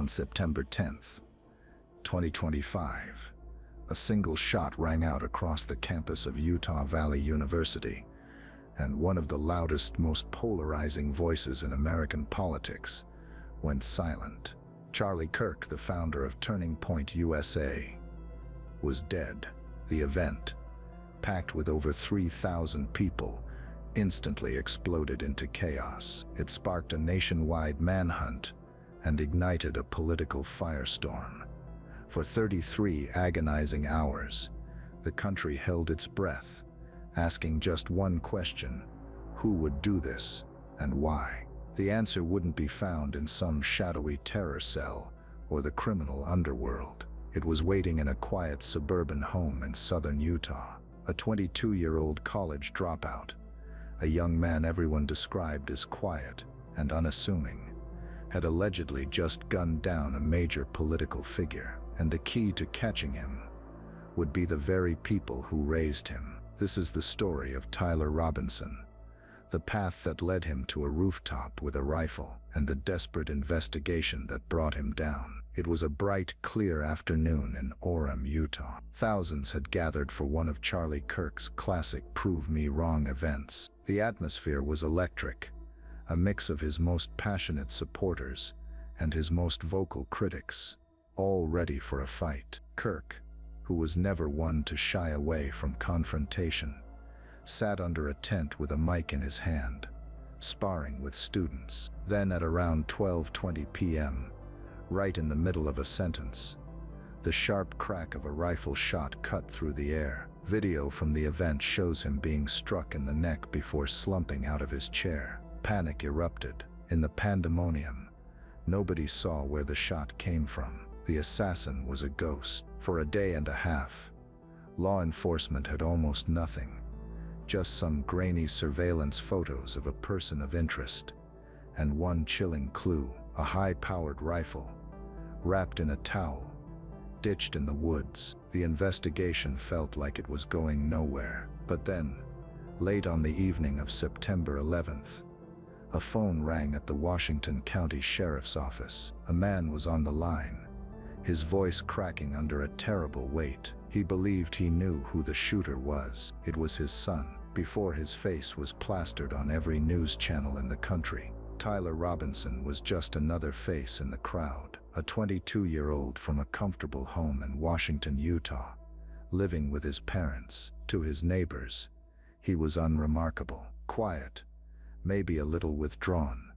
On September 10th, 2025, a single shot rang out across the campus of Utah Valley University, and one of the loudest, most polarizing voices in American politics went silent. Charlie Kirk, the founder of Turning Point USA, was dead. The event, packed with over 3,000 people, instantly exploded into chaos. It sparked a nationwide manhunt and ignited a political firestorm. For 33 agonizing hours, the country held its breath, asking just one question: who would do this and why? The answer wouldn't be found in some shadowy terror cell or the criminal underworld. It was waiting in a quiet suburban home in southern Utah. A 22-year-old college dropout, a young man everyone described as quiet and unassuming, had allegedly just gunned down a major political figure, and the key to catching him would be the very people who raised him. This is the story of Tyler Robinson, the path that led him to a rooftop with a rifle, and the desperate investigation that brought him down. It was a bright, clear afternoon in Orem, Utah. Thousands had gathered for one of Charlie Kirk's classic Prove Me Wrong events. The atmosphere was electric, a mix of his most passionate supporters and his most vocal critics, all ready for a fight. Kirk, who was never one to shy away from confrontation, sat under a tent with a mic in his hand, sparring with students. Then at around 12:20 p.m., right in the middle of a sentence, the sharp crack of a rifle shot cut through the air. Video from the event shows him being struck in the neck before slumping out of his chair. Panic erupted. In the pandemonium, nobody saw where the shot came from. The assassin was a ghost. For a day and a half, law enforcement had almost nothing, just some grainy surveillance photos of a person of interest, and one chilling clue: a high-powered rifle, wrapped in a towel, ditched in the woods. The investigation felt like it was going nowhere. But then, late on the evening of September 11th, a phone rang at the Washington County Sheriff's Office. A man was on the line, his voice cracking under a terrible weight. He believed he knew who the shooter was. It was his son. Before his face was plastered on every news channel in the country, Tyler Robinson was just another face in the crowd. A 22-year-old from a comfortable home in Washington, Utah, living with his parents. To his neighbors, he was unremarkable, quiet, maybe a little withdrawn,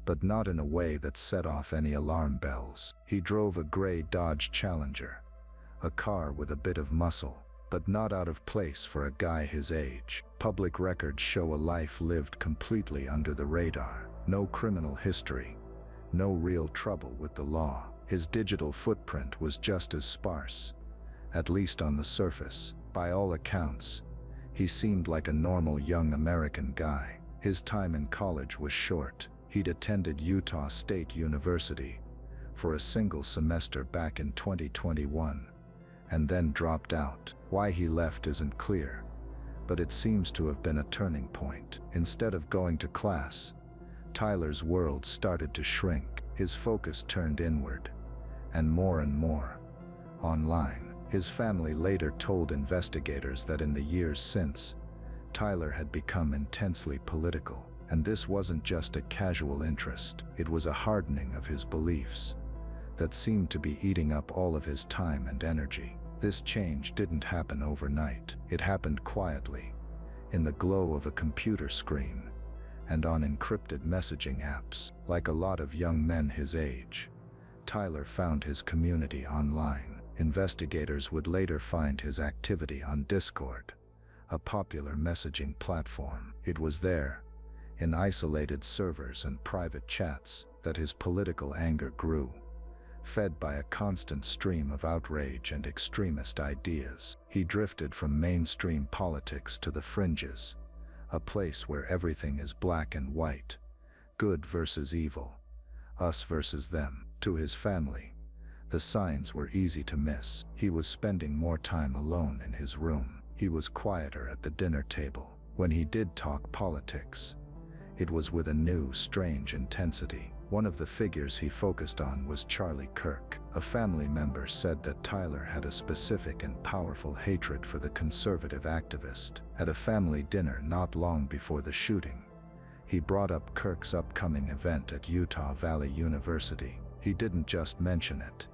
but not in a way that set off any alarm bells. He drove a gray Dodge Challenger, a car with a bit of muscle, but not out of place for a guy his age. Public records show a life lived completely under the radar. No criminal history, no real trouble with the law. His digital footprint was just as sparse, at least on the surface. By all accounts, he seemed like a normal young American guy. His time in college was short. He'd attended Utah State University for a single semester back in 2021, and then dropped out. Why he left isn't clear, but it seems to have been a turning point. Instead of going to class, Tyler's world started to shrink. His focus turned inward, and more online. His family later told investigators that in the years since, Tyler had become intensely political. And this wasn't just a casual interest. It was a hardening of his beliefs that seemed to be eating up all of his time and energy. This change didn't happen overnight. It happened quietly, in the glow of a computer screen and on encrypted messaging apps. Like a lot of young men his age, Tyler found his community online. Investigators would later find his activity on Discord, a popular messaging platform. It was there, in isolated servers and private chats, that his political anger grew, fed by a constant stream of outrage and extremist ideas. He drifted from mainstream politics to the fringes, a place where everything is black and white, good versus evil, us versus them. To his family, the signs were easy to miss. He was spending more time alone in his room. He was quieter at the dinner table. When he did talk politics, it was with a new, strange intensity. One of the figures he focused on was Charlie Kirk. A family member said that Tyler had a specific and powerful hatred for the conservative activist. At a family dinner not long before the shooting, he brought up Kirk's upcoming event at Utah Valley University. He didn't just mention it.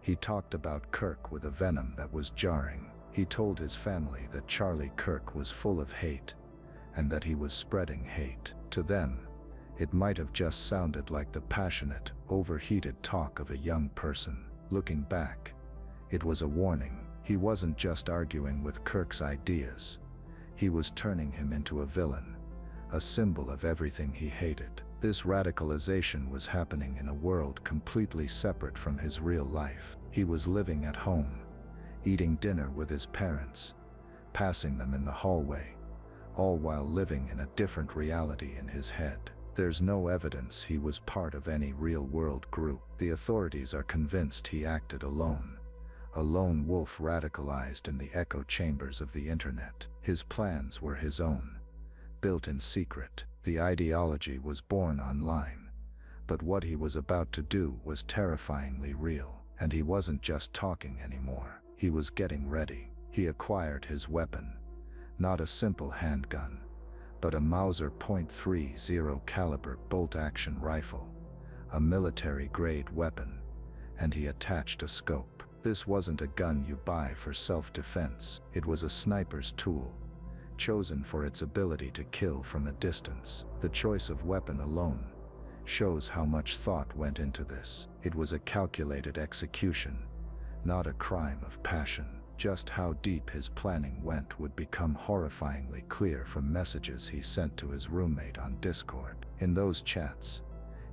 He talked about Kirk with a venom that was jarring. He told his family that Charlie Kirk was full of hate, and that he was spreading hate. To them, it might have just sounded like the passionate, overheated talk of a young person. Looking back, it was a warning. He wasn't just arguing with Kirk's ideas. He was turning him into a villain, a symbol of everything he hated. This radicalization was happening in a world completely separate from his real life. He was living at home, eating dinner with his parents, passing them in the hallway, all while living in a different reality in his head. There's no evidence he was part of any real-world group. The authorities are convinced he acted alone, a lone wolf radicalized in the echo chambers of the internet. His plans were his own, built in secret. The ideology was born online, but what he was about to do was terrifyingly real. And he wasn't just talking anymore. He was getting ready. He acquired his weapon, not a simple handgun, but a Mauser .30 caliber bolt-action rifle, a military-grade weapon, and he attached a scope. This wasn't a gun you buy for self-defense. It was a sniper's tool, chosen for its ability to kill from a distance. The choice of weapon alone shows how much thought went into this. It was a calculated execution, not a crime of passion. Just how deep his planning went would become horrifyingly clear from messages he sent to his roommate on Discord. In those chats,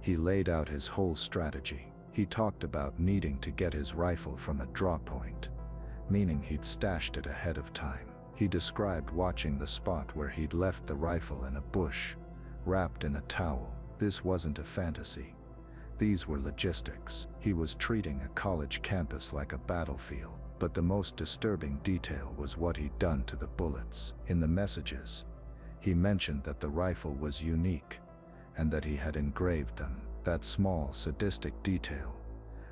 he laid out his whole strategy. He talked about needing to get his rifle from a draw point, meaning he'd stashed it ahead of time. He described watching the spot where he'd left the rifle in a bush, wrapped in a towel. This wasn't a fantasy. These were logistics. He was treating a college campus like a battlefield. But the most disturbing detail was what he'd done to the bullets. In the messages, he mentioned that the rifle was unique, and that he had engraved them. That small, sadistic detail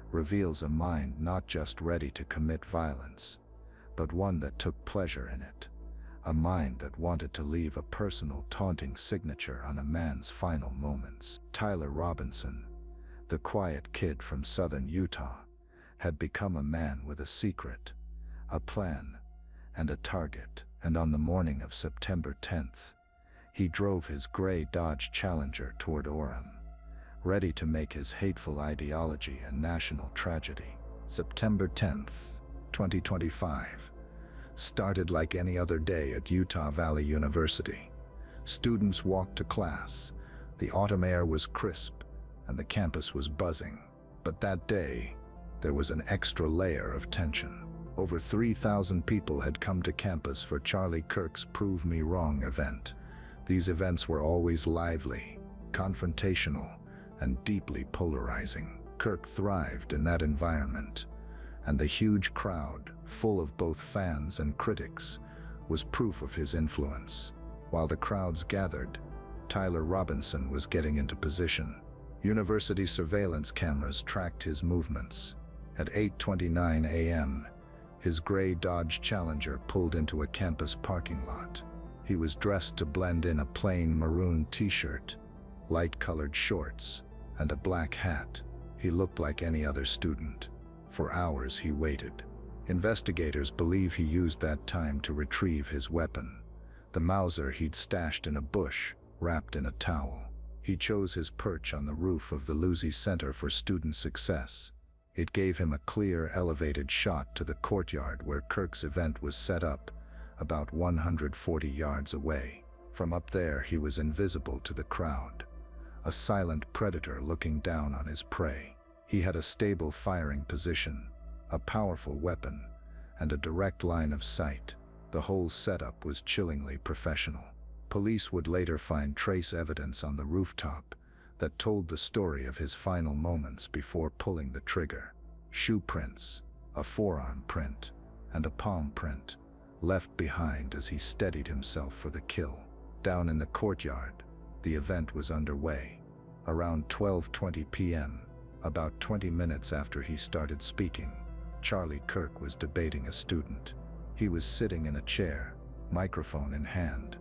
reveals a mind not just ready to commit violence, but one that took pleasure in it. A mind that wanted to leave a personal, taunting signature on a man's final moments. Tyler Robinson, the quiet kid from southern Utah, had become a man with a secret, a plan, and a target. And on the morning of September 10th, he drove his gray Dodge Challenger toward Orem, ready to make his hateful ideology a national tragedy. September 10th, 2025, started like any other day at Utah Valley University. Students walked to class, the autumn air was crisp, and the campus was buzzing. But that day, there was an extra layer of tension. Over 3,000 people had come to campus for Charlie Kirk's Prove Me Wrong event. These events were always lively, confrontational, and deeply polarizing. Kirk thrived in that environment, and the huge crowd, full of both fans and critics, was proof of his influence. While the crowds gathered, Tyler Robinson was getting into position. University surveillance cameras tracked his movements. At 8:29 a.m., his gray Dodge Challenger pulled into a campus parking lot. He was dressed to blend in a plain maroon t-shirt, light-colored shorts, and a black hat. He looked like any other student. For hours he waited. Investigators believe he used that time to retrieve his weapon, the Mauser he'd stashed in a bush, wrapped in a towel. He chose his perch on the roof of the Lucy Center for Student Success. It gave him a clear, elevated shot to the courtyard where Kirk's event was set up, about 140 yards away. From up there, he was invisible to the crowd, a silent predator looking down on his prey. He had a stable firing position, a powerful weapon, and a direct line of sight. The whole setup was chillingly professional. Police would later find trace evidence on the rooftop that told the story of his final moments before pulling the trigger. Shoe prints, a forearm print, and a palm print left behind as he steadied himself for the kill. Down in the courtyard, the event was underway. Around 12:20 p.m., about 20 minutes after he started speaking, Charlie Kirk was debating a student. He was sitting in a chair, microphone in hand,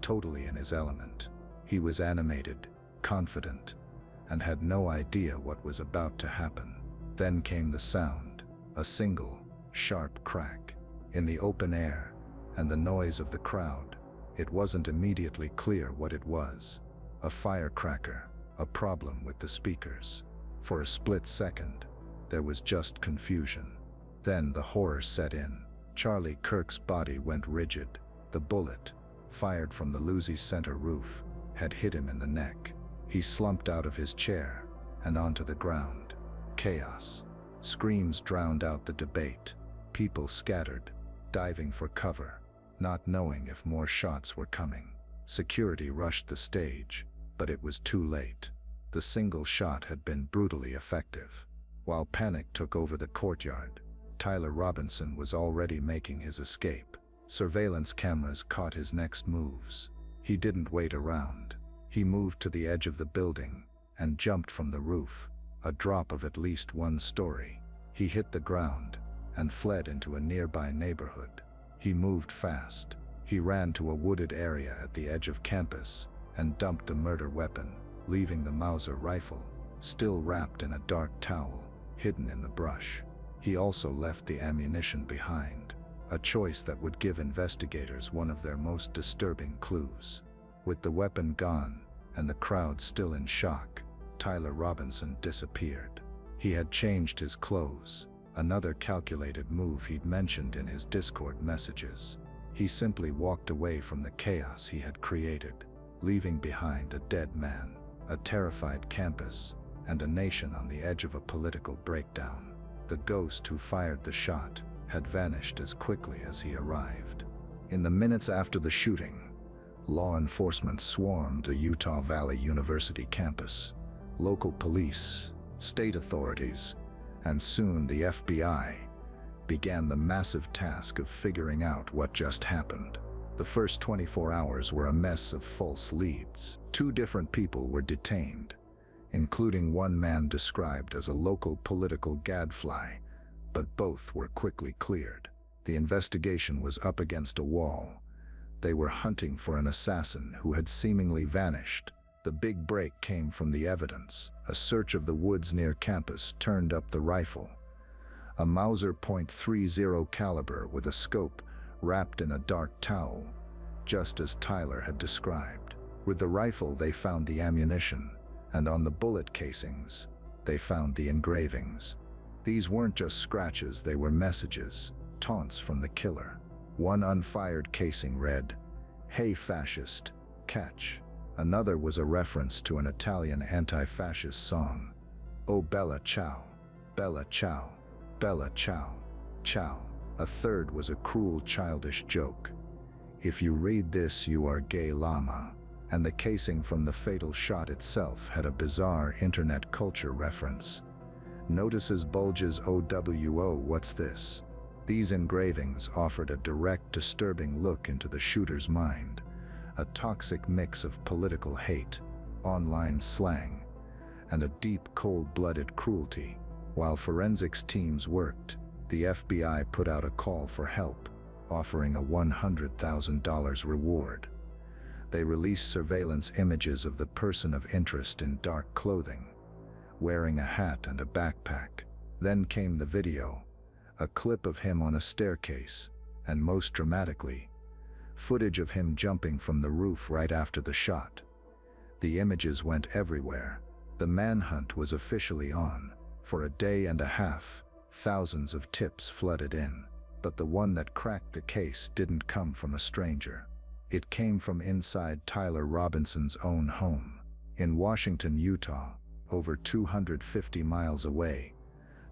totally in his element. He was animated, confident, and had no idea what was about to happen. Then came the sound, a single, sharp crack, in the open air, and the noise of the crowd. It wasn't immediately clear what it was. A firecracker, a problem with the speakers. For a split second, there was just confusion. Then the horror set in. Charlie Kirk's body went rigid. The bullet, fired from the Lucy's center roof, had hit him in the neck. He slumped out of his chair and onto the ground. Chaos. Screams drowned out the debate. People scattered, diving for cover, not knowing if more shots were coming. Security rushed the stage, but it was too late. The single shot had been brutally effective. While panic took over the courtyard, Tyler Robinson was already making his escape. Surveillance cameras caught his next moves. He didn't wait around. He moved to the edge of the building and jumped from the roof, a drop of at least 1 story. He hit the ground and fled into a nearby neighborhood. He moved fast. He ran to a wooded area at the edge of campus and dumped the murder weapon, leaving the Mauser rifle, still wrapped in a dark towel, hidden in the brush. He also left the ammunition behind, a choice that would give investigators one of their most disturbing clues. With the weapon gone and the crowd still in shock, Tyler Robinson disappeared. He had changed his clothes, another calculated move he'd mentioned in his Discord messages. He simply walked away from the chaos he had created, leaving behind a dead man, a terrified campus, and a nation on the edge of a political breakdown. The ghost who fired the shot had vanished as quickly as he arrived. In the minutes after the shooting, law enforcement swarmed the Utah Valley University campus. Local police, state authorities, and soon the FBI began the massive task of figuring out what just happened. The first 24 hours were a mess of false leads. 2 different people were detained, including one man described as a local political gadfly, but both were quickly cleared. The investigation was up against a wall. They were hunting for an assassin who had seemingly vanished. The big break came from the evidence. A search of the woods near campus turned up the rifle, a Mauser .30 caliber with a scope wrapped in a dark towel, just as Tyler had described. With the rifle they found the ammunition, and on the bullet casings, they found the engravings. These weren't just scratches, they were messages, taunts from the killer. One unfired casing read, "Hey fascist, catch." Another was a reference to an Italian anti-fascist song, "Oh Bella Ciao, Bella Ciao, Bella Ciao, Ciao." A third was a cruel childish joke, "If you read this you are gay llama." And the casing from the fatal shot itself had a bizarre internet culture reference. "Notices bulges OWO, what's this?" These engravings offered a direct, disturbing look into the shooter's mind, a toxic mix of political hate, online slang, and a deep, cold-blooded cruelty. While forensics teams worked, the FBI put out a call for help, offering a $100,000 reward. They released surveillance images of the person of interest in dark clothing, wearing a hat and a backpack. Then came the video, a clip of him on a staircase, and most dramatically, footage of him jumping from the roof right after the shot. The images went everywhere. The manhunt was officially on. For a day and a half, thousands of tips flooded in. But the one that cracked the case didn't come from a stranger. It came from inside Tyler Robinson's own home. In Washington, Utah, over 250 miles away,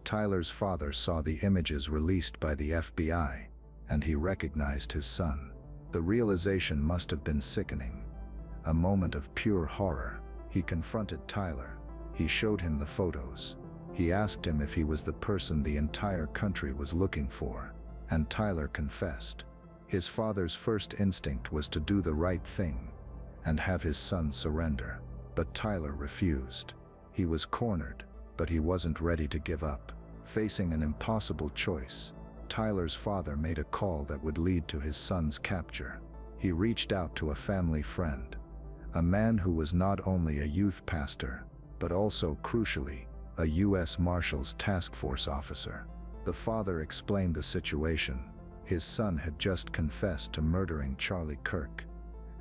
Tyler's father saw the images released by the FBI, and he recognized his son. The realization must have been sickening. A moment of pure horror. He confronted Tyler. He showed him the photos. He asked him if he was the person the entire country was looking for, and Tyler confessed. His father's first instinct was to do the right thing and have his son surrender. But Tyler refused. He was cornered, but he wasn't ready to give up. Facing an impossible choice, Tyler's father made a call that would lead to his son's capture. He reached out to a family friend, a man who was not only a youth pastor, but also, crucially, a U.S. Marshals Task Force officer. The father explained the situation. His son had just confessed to murdering Charlie Kirk,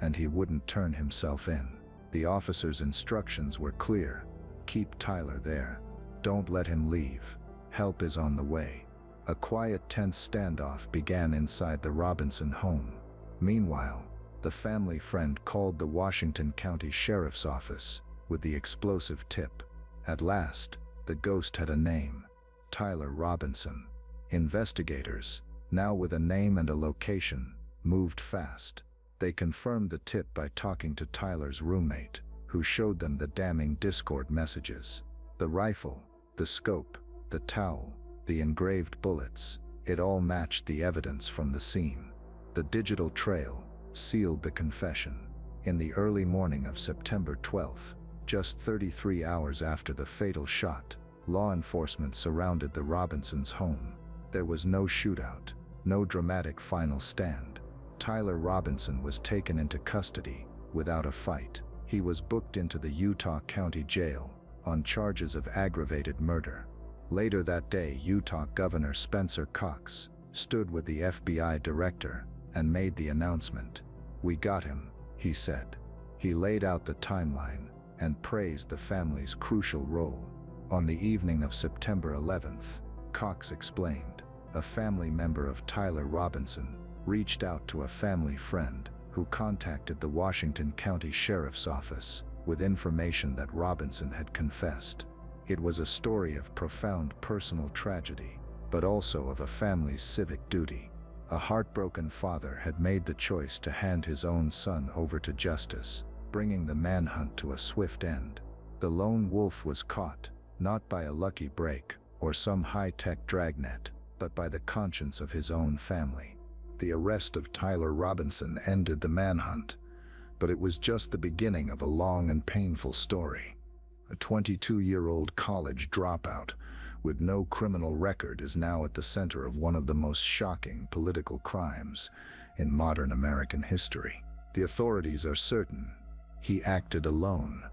and he wouldn't turn himself in. The officer's instructions were clear. Keep Tyler there. Don't let him leave. Help is on the way. A quiet, tense standoff began inside the Robinson home. Meanwhile, the family friend called the Washington County Sheriff's Office with the explosive tip. At last, the ghost had a name: Tyler Robinson. Investigators, now with a name and a location, moved fast. They confirmed the tip by talking to Tyler's roommate, who showed them the damning Discord messages. The rifle, the scope, the towel, the engraved bullets, it all matched the evidence from the scene. The digital trail sealed the confession. In the early morning of September 12th, just 33 hours after the fatal shot, law enforcement surrounded the Robinsons' home. There was no shootout, no dramatic final stand. Tyler Robinson was taken into custody without a fight. He was booked into the Utah County Jail on charges of aggravated murder. Later that day, Utah Governor Spencer Cox stood with the FBI director and made the announcement. "We got him," he said. He laid out the timeline and praised the family's crucial role. On the evening of September 11th, Cox explained, a family member of Tyler Robinson reached out to a family friend who contacted the Washington County Sheriff's Office with information that Robinson had confessed. It was a story of profound personal tragedy, but also of a family's civic duty. A heartbroken father had made the choice to hand his own son over to justice, bringing the manhunt to a swift end. The lone wolf was caught, not by a lucky break or some high-tech dragnet, but by the conscience of his own family. The arrest of Tyler Robinson ended the manhunt, but it was just the beginning of a long and painful story. A 22-year-old college dropout with no criminal record is now at the center of one of the most shocking political crimes in modern American history. The authorities are certain he acted alone,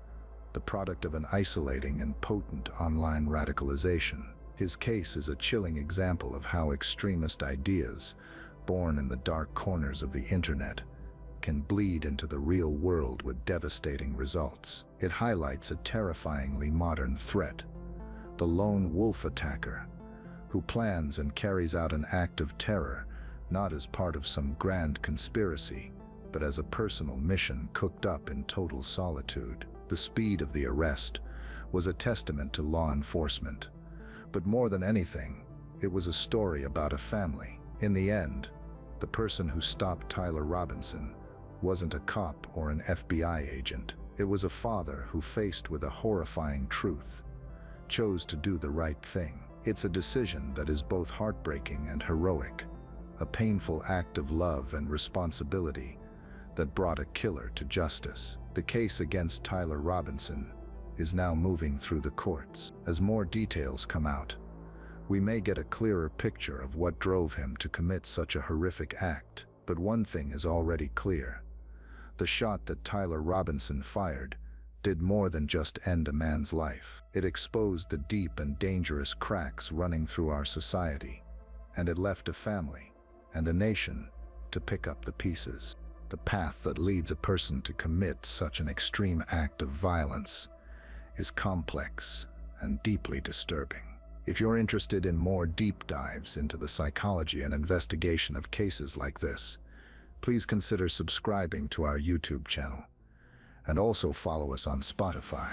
the product of an isolating and potent online radicalization. His case is a chilling example of how extremist ideas, born in the dark corners of the internet, can bleed into the real world with devastating results. It highlights a terrifyingly modern threat: the lone wolf attacker, who plans and carries out an act of terror not as part of some grand conspiracy, but as a personal mission cooked up in total solitude. The speed of the arrest was a testament to law enforcement, but more than anything, it was a story about a family. In the end, the person who stopped Tyler Robinson wasn't a cop or an FBI agent. It was a father who, faced with a horrifying truth, chose to do the right thing. It's a decision that is both heartbreaking and heroic, a painful act of love and responsibility that brought a killer to justice. The case against Tyler Robinson is now moving through the courts. As more details come out, we may get a clearer picture of what drove him to commit such a horrific act. But one thing is already clear: the shot that Tyler Robinson fired did more than just end a man's life. It exposed the deep and dangerous cracks running through our society, and it left a family and a nation to pick up the pieces. The path that leads a person to commit such an extreme act of violence is complex and deeply disturbing. If you're interested in more deep dives into the psychology and investigation of cases like this, please consider subscribing to our YouTube channel, and also follow us on Spotify.